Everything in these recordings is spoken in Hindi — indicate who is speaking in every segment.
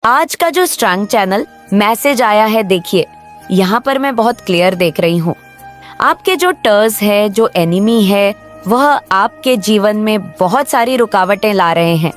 Speaker 1: आज का जो स्ट्रांग चैनल मैसेज आया है, देखिए यहाँ पर मैं बहुत क्लियर देख रही हूँ। आपके जो टर्स है, जो एनिमी है, वह आपके जीवन में बहुत सारी रुकावटें ला रहे हैं।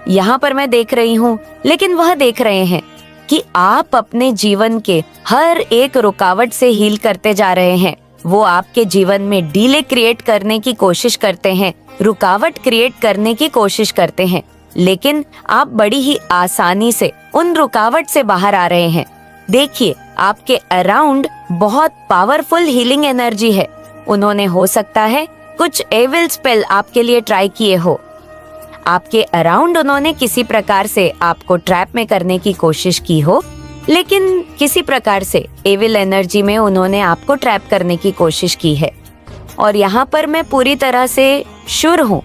Speaker 1: यहाँ पर मैं देख रही हूँ, लेकिन वह देख रहे हैं कि आप अपने जीवन के हर एक रुकावट से हील करते जा रहे हैं। वो आपके जीवन में डिले क्रिएट करने की कोशिश करते हैं, रुकावट क्रिएट करने की कोशिश करते हैं, लेकिन आप बड़ी ही आसानी से उन रुकावट से बाहर आ रहे हैं। देखिए, आपके अराउंड बहुत पावरफुल हीलिंग एनर्जी है। उन्होंने हो सकता है कुछ एविल स्पेल आपके लिए ट्राई किए हो। आपके अराउंड उन्होंने किसी प्रकार से आपको ट्रैप में करने की कोशिश की हो, लेकिन किसी प्रकार से एविल एनर्जी में उन्होंने आपको ट्रैप करने की कोशिश की है। और यहाँ पर मैं पूरी तरह से श्योर हूँ,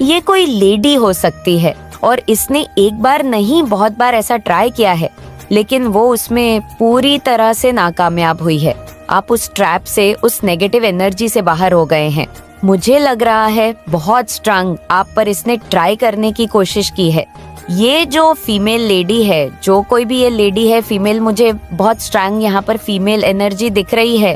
Speaker 1: ये कोई लेडी हो सकती है और इसने एक बार नहीं बहुत बार ऐसा ट्राई किया है, लेकिन वो उसमें पूरी तरह से नाकामयाब हुई है। आप उस ट्रैप से, उस नेगेटिव एनर्जी से बाहर हो गए हैं। मुझे लग रहा है बहुत स्ट्रांग आप पर इसने ट्राई करने की कोशिश की है। ये जो फीमेल लेडी है, जो कोई भी ये लेडी है फीमेल, मुझे बहुत स्ट्रांग यहाँ पर फीमेल एनर्जी दिख रही है।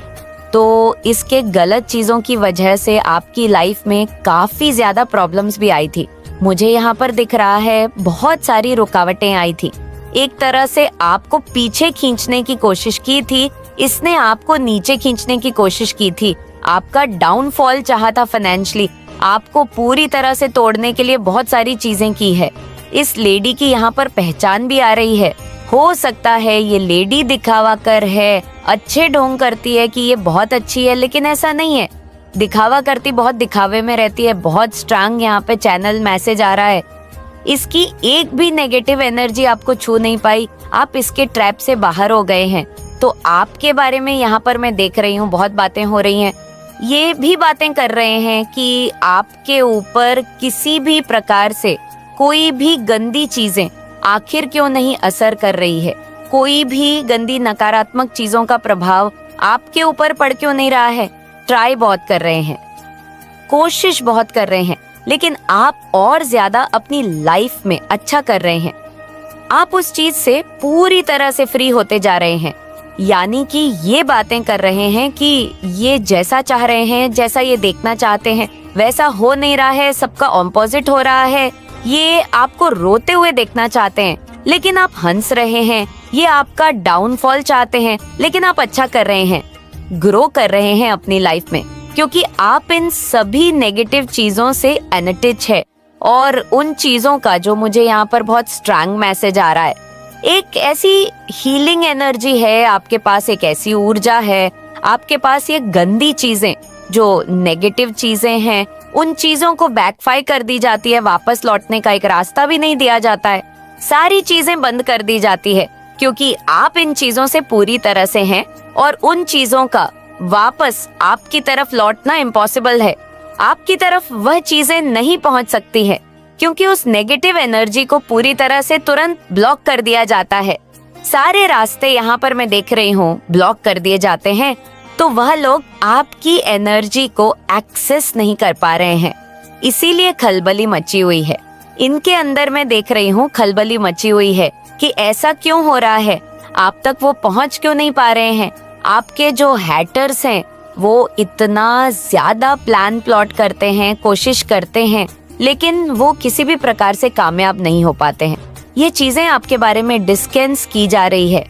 Speaker 1: तो इसके गलत चीजों की वजह से आपकी लाइफ में काफी ज्यादा प्रॉब्लम्स भी आई थी। मुझे यहाँ पर दिख रहा है बहुत सारी रुकावटें आई थी। एक तरह से आपको पीछे खींचने की कोशिश की थी, इसने आपको नीचे खींचने की कोशिश की थी। आपका डाउनफॉल चाहा फाइनेंशियली, आपको पूरी तरह से तोड़ने के लिए बहुत सारी चीजें की है। इस लेडी की यहाँ पर पहचान भी आ रही है। हो सकता है ये लेडी दिखावा कर है, अच्छे ढोंग करती है कि ये बहुत अच्छी है, लेकिन ऐसा नहीं है। दिखावा करती, बहुत दिखावे में रहती है। बहुत स्ट्रांग यहाँ पे चैनल मैसेज आ रहा है। इसकी एक भी नेगेटिव एनर्जी आपको छू नहीं पाई। आप इसके ट्रैप से बाहर हो गए हैं। तो आपके बारे में यहाँ पर मैं देख रही हूँ बहुत बातें हो रही हैं। ये भी बातें कर रहे हैं कि आपके ऊपर किसी भी प्रकार से कोई भी गंदी चीजें आखिर क्यों नहीं असर कर रही है। कोई भी गंदी नकारात्मक चीजों का प्रभाव आपके ऊपर पड़ क्यों नहीं रहा है। ट्राई बहुत कर रहे हैं, कोशिश बहुत कर रहे हैं, लेकिन आप और ज्यादा अपनी लाइफ में अच्छा कर रहे हैं। आप उस चीज से पूरी तरह से फ्री होते जा रहे हैं। यानी कि ये बातें कर रहे हैं कि ये जैसा चाह रहे हैं, जैसा ये देखना चाहते हैं, वैसा हो नहीं रहा है, सबका ऑपोजिट हो रहा है। ये आपको रोते हुए देखना चाहते हैं, लेकिन आप हंस रहे हैं। ये आपका डाउनफॉल चाहते हैं, लेकिन आप अच्छा कर रहे हैं, ग्रो कर रहे हैं अपनी लाइफ में, क्योंकि आप इन सभी नेगेटिव चीजों से अनटच है। और उन चीजों का जो मुझे यहाँ पर बहुत स्ट्रांग मैसेज आ रहा है, एक ऐसी हीलिंग एनर्जी है आपके पास, एक ऐसी ऊर्जा है आपके पास। ये गंदी चीजें, जो नेगेटिव चीजें हैं, उन चीजों को बैकफायर कर दी जाती है। वापस लौटने का एक रास्ता भी नहीं दिया जाता है। सारी चीजें बंद कर दी जाती है, क्योंकि आप इन चीजों से पूरी तरह से हैं और उन चीजों का वापस आपकी तरफ लौटना इम्पॉसिबल है। आपकी तरफ वह चीजें नहीं पहुंच सकती है, क्योंकि उस नेगेटिव एनर्जी को पूरी तरह से तुरंत ब्लॉक कर दिया जाता है। सारे रास्ते यहाँ पर मैं देख रही हूँ ब्लॉक कर दिए जाते हैं। तो वह लोग आपकी एनर्जी को एक्सेस नहीं कर पा रहे हैं, इसीलिए खलबली मची हुई है। इनके अंदर मैं देख रही हूँ खलबली मची हुई है कि ऐसा क्यों हो रहा है, आप तक वो पहुंच क्यों नहीं पा रहे हैं। आपके जो हैटर्स हैं वो इतना ज्यादा प्लान प्लॉट करते हैं, कोशिश करते हैं, लेकिन वो किसी भी प्रकार से कामयाब नहीं हो पाते हैं। ये चीजें आपके बारे में डिस्कस की जा रही है,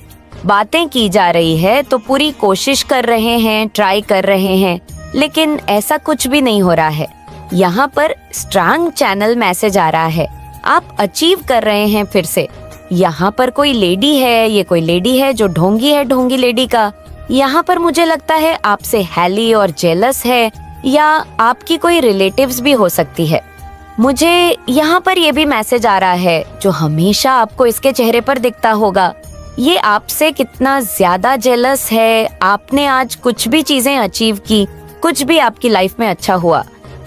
Speaker 1: बातें की जा रही है, तो पूरी कोशिश कर रहे हैं, ट्राई कर रहे हैं, लेकिन ऐसा कुछ भी नहीं हो रहा है। यहाँ पर स्ट्रांग चैनल मैसेज आ रहा है, आप अचीव कर रहे हैं फिर से। यहाँ पर कोई लेडी है, ये कोई लेडी है जो ढोंगी है, ढोंगी लेडी का। यहाँ पर मुझे लगता है आपसे हैली और जेलस है, या आपकी कोई रिलेटिव्स भी हो सकती है। मुझे यहाँ पर ये भी मैसेज आ रहा है, जो हमेशा आपको इसके चेहरे पर दिखता होगा, ये आपसे कितना ज्यादा जेलस है। आपने आज कुछ भी चीजें अचीव की, कुछ भी आपकी लाइफ में अच्छा हुआ,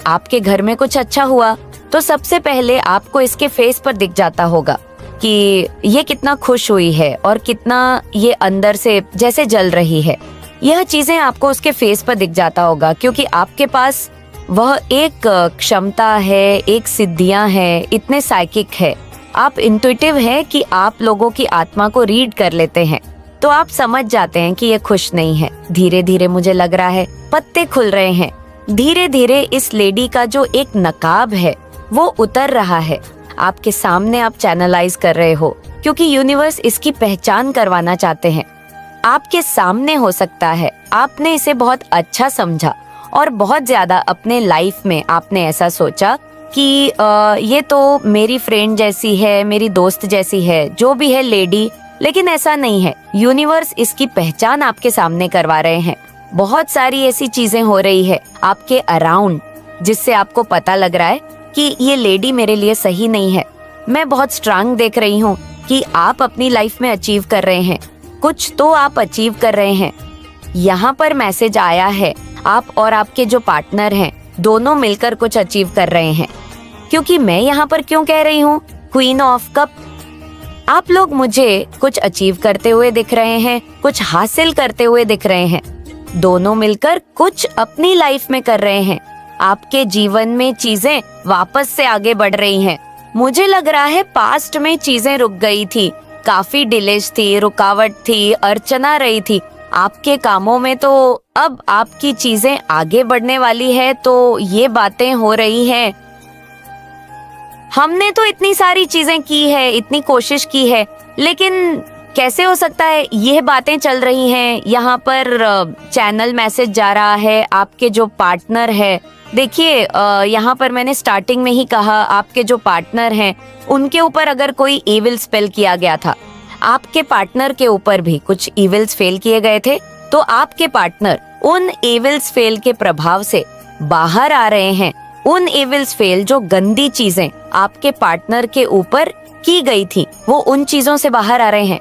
Speaker 1: आपके घर में कुछ अच्छा हुआ, तो सबसे पहले आपको इसके फेस पर दिख जाता होगा कि ये कितना खुश हुई है और कितना ये अंदर से जैसे जल रही है। यह चीजें आपको उसके फेस पर दिख जाता होगा, क्योंकि आपके पास वह एक क्षमता है, एक सिद्धियां है, इतने साइकिक है। आप इंट्यूटिव हैं कि आप लोगों की आत्मा को रीड कर लेते हैं, तो आप समझ जाते हैं कि ये खुश नहीं है। धीरे धीरे मुझे लग रहा है पत्ते खुल रहे हैं। धीरे धीरे इस लेडी का जो एक नकाब है वो उतर रहा है। आपके सामने आप चैनलाइज कर रहे हो, क्योंकि यूनिवर्स इसकी पहचान करवाना चाहते हैं। आपके सामने हो सकता है आपने इसे बहुत अच्छा समझा और बहुत ज्यादा अपने लाइफ में आपने ऐसा सोचा कि ये तो मेरी फ्रेंड जैसी है, मेरी दोस्त जैसी है, जो भी है लेडी, लेकिन ऐसा नहीं है। यूनिवर्स इसकी पहचान आपके सामने करवा रहे हैं। बहुत सारी ऐसी चीजें हो रही है आपके अराउंड जिससे आपको पता लग रहा है कि ये लेडी मेरे लिए सही नहीं है। मैं बहुत स्ट्रांग देख रही हूँ कि आप अपनी लाइफ में अचीव कर रहे हैं, कुछ तो आप अचीव कर रहे हैं। यहाँ पर मैसेज आया है आप और आपके जो पार्टनर हैं दोनों मिलकर कुछ अचीव कर रहे हैं। क्योंकि मैं यहाँ पर क्यों कह रही हूँ क्वीन ऑफ कप, आप लोग मुझे कुछ अचीव करते हुए दिख रहे हैं, कुछ हासिल करते हुए दिख रहे हैं। दोनों मिलकर कुछ अपनी लाइफ में कर रहे हैं। आपके जीवन में चीजें वापस से आगे बढ़ रही हैं। मुझे लग रहा है पास्ट में चीजें रुक गई थी, काफी डिलेज थी, रुकावट थी, अड़चना रही थी आपके कामों में, तो अब आपकी चीजें आगे बढ़ने वाली है। तो ये बातें हो रही हैं। हमने तो इतनी सारी चीजें की है, इतनी कोशिश की है, लेकिन कैसे हो सकता है ये बातें चल रही हैं। यहाँ पर चैनल मैसेज जा रहा है आपके जो पार्टनर है। देखिए यहाँ पर मैंने स्टार्टिंग में ही कहा आपके जो पार्टनर हैं उनके ऊपर अगर कोई इविल स्पेल किया गया था, आपके पार्टनर के ऊपर भी कुछ इविल्स फेल किए गए थे, तो आपके पार्टनर उन इविल्स फेल के प्रभाव से बाहर आ रहे हैं। उन इविल्स फेल जो गंदी चीजें आपके पार्टनर के ऊपर की गई थी वो उन चीजों से बाहर आ रहे हैं।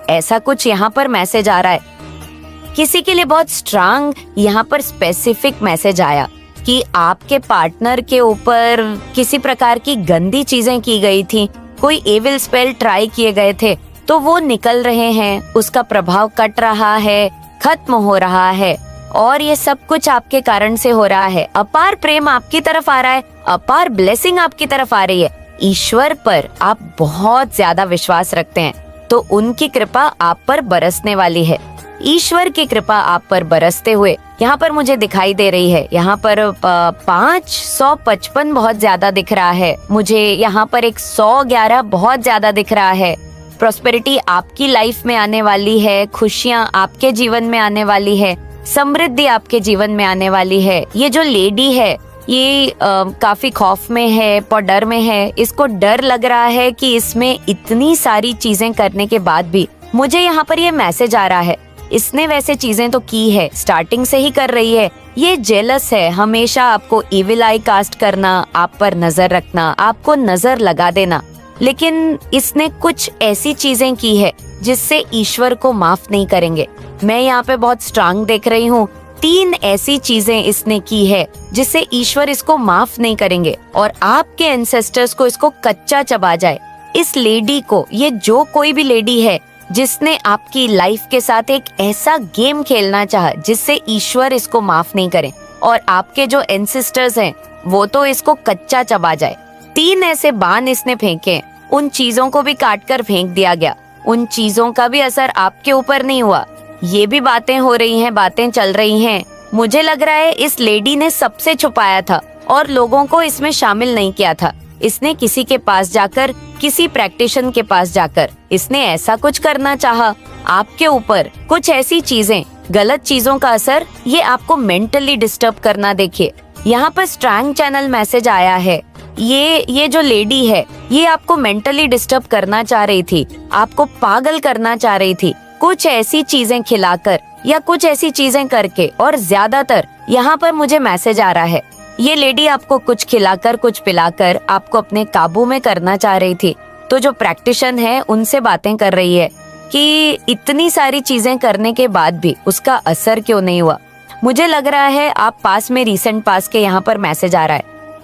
Speaker 1: ऐसा कुछ यहाँ पर मैसेज आ रहा है। किसी के लिए बहुत स्ट्रांग यहाँ पर स्पेसिफिक मैसेज आया कि आपके पार्टनर के ऊपर किसी प्रकार की गंदी चीजें की गई थी, कोई एविल स्पेल ट्राई किए गए थे, तो वो निकल रहे हैं, उसका प्रभाव कट रहा है, खत्म हो रहा है, और ये सब कुछ आपके कारण से हो रहा है। अपार प्रेम आपकी तरफ आ रहा है, अपार ब्लेसिंग आपकी तरफ आ रही है। ईश्वर पर आप बहुत ज्यादा विश्वास रखते हैं, तो उनकी कृपा आप पर बरसने वाली है। ईश्वर की कृपा आप पर बरसते हुए यहाँ पर मुझे दिखाई दे रही है। यहाँ पर 555 बहुत ज्यादा दिख रहा है मुझे। यहाँ पर 111 बहुत ज्यादा दिख रहा है। प्रॉस्पेरिटी आपकी लाइफ में आने वाली है, खुशियाँ आपके जीवन में आने वाली है, समृद्धि आपके जीवन में आने वाली है। ये जो लेडी है ये काफी खौफ में है, और डर में है। इसको डर लग रहा है कि इसमें इतनी सारी चीजें करने के बाद भी मुझे यहाँ पर ये मैसेज आ रहा है इसने वैसे चीजें तो की है, स्टार्टिंग से ही कर रही है। ये जेलस है, हमेशा आपको इविल आई कास्ट करना, आप पर नजर रखना, आपको नजर लगा देना। लेकिन इसने कुछ ऐसी चीजें की है जिससे ईश्वर को माफ नहीं करेंगे। मैं यहाँ पे बहुत स्ट्रांग देख रही हूँ। 3 ऐसी चीजें इसने की है जिससे ईश्वर इसको माफ नहीं करेंगे और आपके एंसेस्टर्स को इसको कच्चा चबा जाए। इस लेडी को, ये जो कोई भी लेडी है जिसने आपकी लाइफ के साथ एक ऐसा गेम खेलना चाहा जिससे ईश्वर इसको माफ नहीं करे, और आपके जो एंसेस्टर्स हैं वो तो इसको कच्चा चबा जाए। 3 ऐसे बाण इसने फेंके, उन चीजों को भी काट कर फेंक दिया गया। उन चीजों का भी असर आपके ऊपर नहीं हुआ। ये भी बातें हो रही हैं, बातें चल रही हैं। मुझे लग रहा है इस लेडी ने सबसे छुपाया था और लोगों को इसमें शामिल नहीं किया था। इसने किसी के पास जाकर, किसी प्रैक्टिशनर के पास जाकर इसने ऐसा कुछ करना चाहा आपके ऊपर, कुछ ऐसी चीजें, गलत चीजों का असर, ये आपको मेंटली डिस्टर्ब करना। देखिए यहाँ पर स्ट्रैंग चैनल मैसेज आया है। ये जो लेडी है ये आपको मेंटली डिस्टर्ब करना चाह रही थी, आपको पागल करना चाह रही थी, कुछ ऐसी चीजें खिलाकर या कुछ ऐसी चीजें करके। और ज्यादातर यहाँ पर मुझे मैसेज आ रहा है ये लेडी आपको कुछ खिलाकर, कुछ पिलाकर आपको अपने काबू में करना चाह रही थी। तो जो प्रैक्टिशनर है उनसे बातें कर रही है कि इतनी सारी चीजें करने के बाद भी उसका असर क्यों नहीं हुआ। मुझे लग रहा है आप पास में, रीसेंट पास के यहाँ पर मैसेज आ रहा है,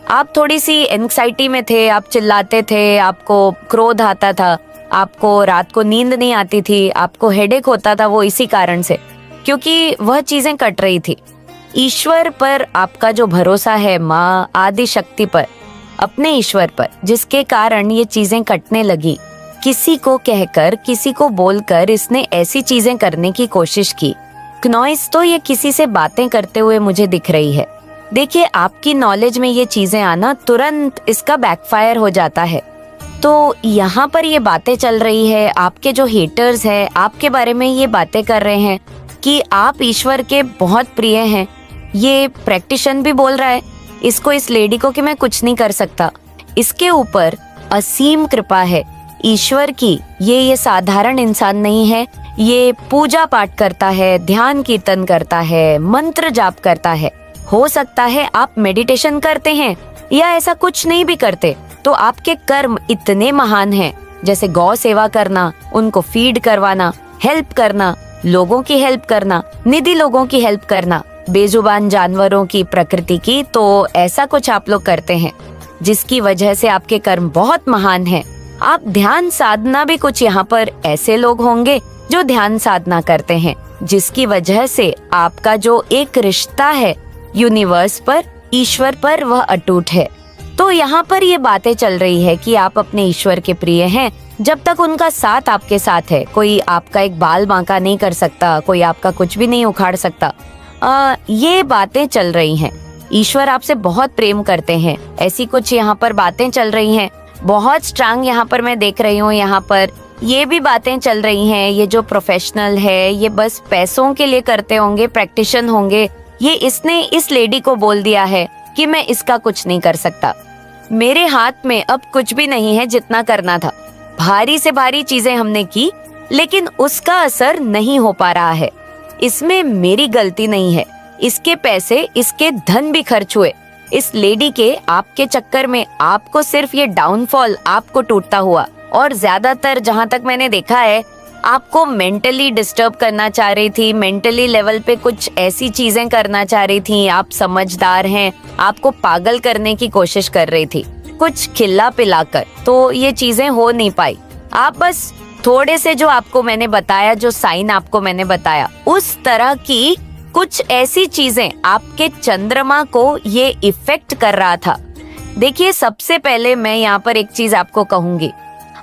Speaker 1: आप थोड़ी सी एंग्जाइटी में थे, आप चिल्लाते थे, आपको क्रोध आता था, आपको रात को नींद नहीं आती थी, आपको हेडेक होता था, वो इसी कारण से, क्योंकि वह चीजें कट रही थी। ईश्वर पर आपका जो भरोसा है, माँ आदि शक्ति पर, अपने ईश्वर पर, जिसके कारण ये चीजें कटने लगी। किसी को कहकर, किसी को बोलकर इसने ऐसी चीजें करने की कोशिश की। क्नॉइस तो ये किसी से बातें करते हुए मुझे दिख रही है। देखिए, आपकी नॉलेज में ये चीजें आना तुरंत इसका बैकफायर हो जाता है। तो यहाँ पर ये बातें चल रही है, आपके जो हेटर्स हैं आपके बारे में ये बातें कर रहे हैं कि आप ईश्वर के बहुत प्रिय हैं। ये प्रैक्टिशन भी बोल रहा है इसको, इस लेडी को, कि मैं कुछ नहीं कर सकता। इसके ऊपर असीम कृपा है ईश्वर की। ये साधारण इंसान नहीं है, ये पूजा पाठ करता है, ध्यान कीर्तन करता है, मंत्र जाप करता है। हो सकता है आप मेडिटेशन करते हैं या ऐसा कुछ नहीं भी करते, तो आपके कर्म इतने महान हैं, जैसे गौ सेवा करना, उनको फीड करवाना, हेल्प करना, लोगों की हेल्प करना, निधि लोगों की हेल्प करना, बेजुबान जानवरों की, प्रकृति की। तो ऐसा कुछ आप लोग करते हैं जिसकी वजह से आपके कर्म बहुत महान हैं। आप ध्यान साधना भी, कुछ यहाँ पर ऐसे लोग होंगे जो ध्यान साधना करते हैं, जिसकी वजह से आपका जो एक रिश्ता है यूनिवर्स पर, ईश्वर पर, वह अटूट है। तो यहाँ पर ये बातें चल रही है कि आप अपने ईश्वर के प्रिय हैं जब तक उनका साथ आपके साथ है। कोई आपका एक बाल बांका नहीं कर सकता, कोई आपका कुछ भी नहीं उखाड़ सकता। ये बातें चल रही हैं। ईश्वर आपसे बहुत प्रेम करते हैं, ऐसी कुछ यहाँ पर बातें चल रही हैं। बहुत स्ट्रांग यहाँ पर मैं देख रही हूँ। यहाँ पर ये भी बातें चल रही हैं, ये जो प्रोफेशनल है ये बस पैसों के लिए करते होंगे, प्रैक्टिशन होंगे। ये इसने इस लेडी को बोल दिया है कि मैं इसका कुछ नहीं कर सकता, मेरे हाथ में अब कुछ भी नहीं है जितना करना था। भारी से भारी चीजें हमने की लेकिन उसका असर नहीं हो पा रहा है। इसमें मेरी गलती नहीं है, इसके पैसे, इसके धन भी खर्च हुए। इस लेडी के, आपके चक्कर में आपको सिर्फ ये डाउनफॉल, आपको टूटता हुआ, और ज्यादातर जहाँ तक मैंने देखा है आपको मेंटली डिस्टर्ब करना चाह रही थी, मेंटली लेवल पे कुछ ऐसी चीजें करना चाह रही थी। आप समझदार हैं, आपको पागल करने की कोशिश कर रही थी कुछ खिला पिलाकर, तो ये चीजें हो नहीं पाई। आप बस थोड़े से, जो आपको मैंने बताया, जो साइन आपको मैंने बताया, उस तरह की कुछ ऐसी चीजें आपके चंद्रमा को ये इफेक्ट कर रहा था। देखिए, सबसे पहले मैं यहाँ पर एक चीज आपको कहूंगी,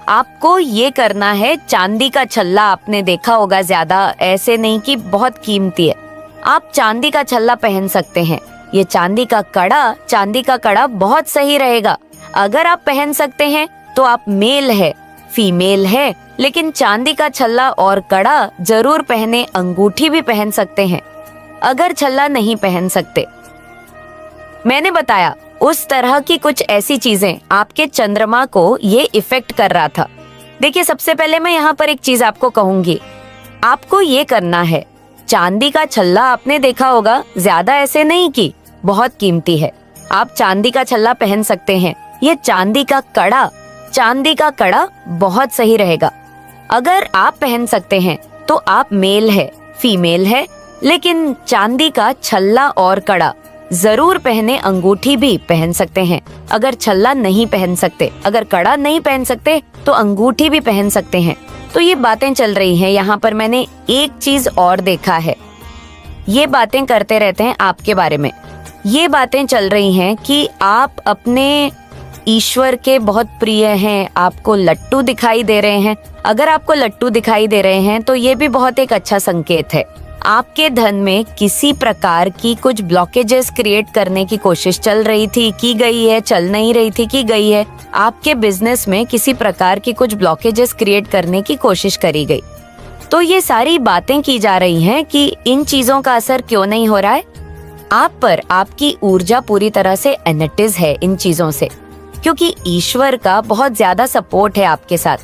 Speaker 1: आपको ये करना है। चांदी का छल्ला आपने देखा होगा, ज्यादा ऐसे नहीं कि बहुत कीमती है। आप चांदी का छल्ला पहन सकते हैं। ये चांदी का कड़ा बहुत सही रहेगा। अगर आप पहन सकते हैं तो आप मेल है, फीमेल है, लेकिन चांदी का छल्ला और कड़ा जरूर पहने। अंगूठी भी पहन सकते हैं अगर छल्ला नहीं पहन सकते। मैंने बताया उस तरह की कुछ ऐसी चीजें आपके चंद्रमा को ये इफेक्ट कर रहा था। देखिए, सबसे पहले मैं यहाँ पर एक चीज आपको कहूंगी, आपको ये करना है। चांदी का छल्ला आपने देखा होगा, ज्यादा ऐसे नहीं कि बहुत कीमती है। आप चांदी का छल्ला पहन सकते हैं। ये चांदी का कड़ा बहुत सही रहेगा। अगर आप पहन सकते हैं तो आप मेल है, फीमेल है, लेकिन चांदी का छल्ला और कड़ा जरूर पहने। अंगूठी भी पहन सकते हैं अगर छल्ला नहीं पहन सकते, अगर कड़ा नहीं पहन सकते तो अंगूठी भी पहन सकते हैं। तो ये बातें चल रही हैं। यहाँ पर मैंने एक चीज और देखा है, ये बातें करते रहते हैं आपके बारे में। ये बातें चल रही हैं कि आप अपने ईश्वर के बहुत प्रिय हैं, आपको लट्टू दिखाई दे रहे हैं। अगर आपको लट्टू दिखाई दे रहे हैं तो ये भी बहुत एक अच्छा संकेत है। आपके धन में किसी प्रकार की कुछ ब्लॉकेजेस क्रिएट करने की कोशिश चल रही थी, की गई है, चल नहीं रही थी, की गई है। आपके बिजनेस में किसी प्रकार की कुछ ब्लॉकेजेस क्रिएट करने की कोशिश करी गई। तो ये सारी बातें की जा रही हैं कि इन चीजों का असर क्यों नहीं हो रहा है आप पर। आपकी ऊर्जा पूरी तरह से एनर्टिज है इन चीजों से, क्योंकि ईश्वर का बहुत ज्यादा सपोर्ट है आपके साथ।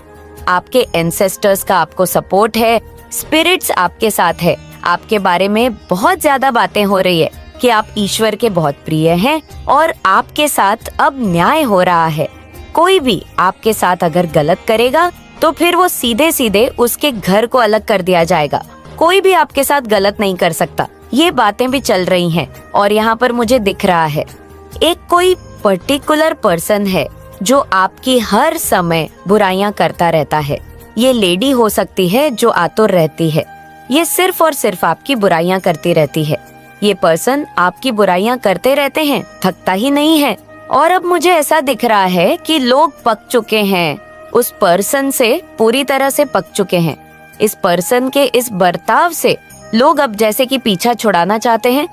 Speaker 1: आपके एंसेस्टर्स का आपको सपोर्ट है, स्पिरिट्स आपके साथ है। आपके बारे में बहुत ज्यादा बातें हो रही है कि आप ईश्वर के बहुत प्रिय हैं और आपके साथ अब न्याय हो रहा है। कोई भी आपके साथ अगर गलत करेगा तो फिर वो सीधे सीधे उसके घर को अलग कर दिया जाएगा। कोई भी आपके साथ गलत नहीं कर सकता। ये बातें भी चल रही हैं और यहाँ पर मुझे दिख रहा है एक कोई पर्टिकुलर पर्सन है जो आपकी हर समय बुराइयां करता रहता है। ये लेडी हो सकती है जो आतुर रहती है, ये सिर्फ और सिर्फ आपकी बुराइयां करती रहती है। ये पर्सन आपकी बुराइयां करते रहते हैं, थकता ही नहीं है। और अब मुझे ऐसा दिख रहा है कि लोग पक चुके हैं, उस पर्सन से पूरी तरह से पक चुके हैं। इस पर्सन के इस बर्ताव से लोग अब जैसे कि पीछा छुड़ाना चाहते हैं,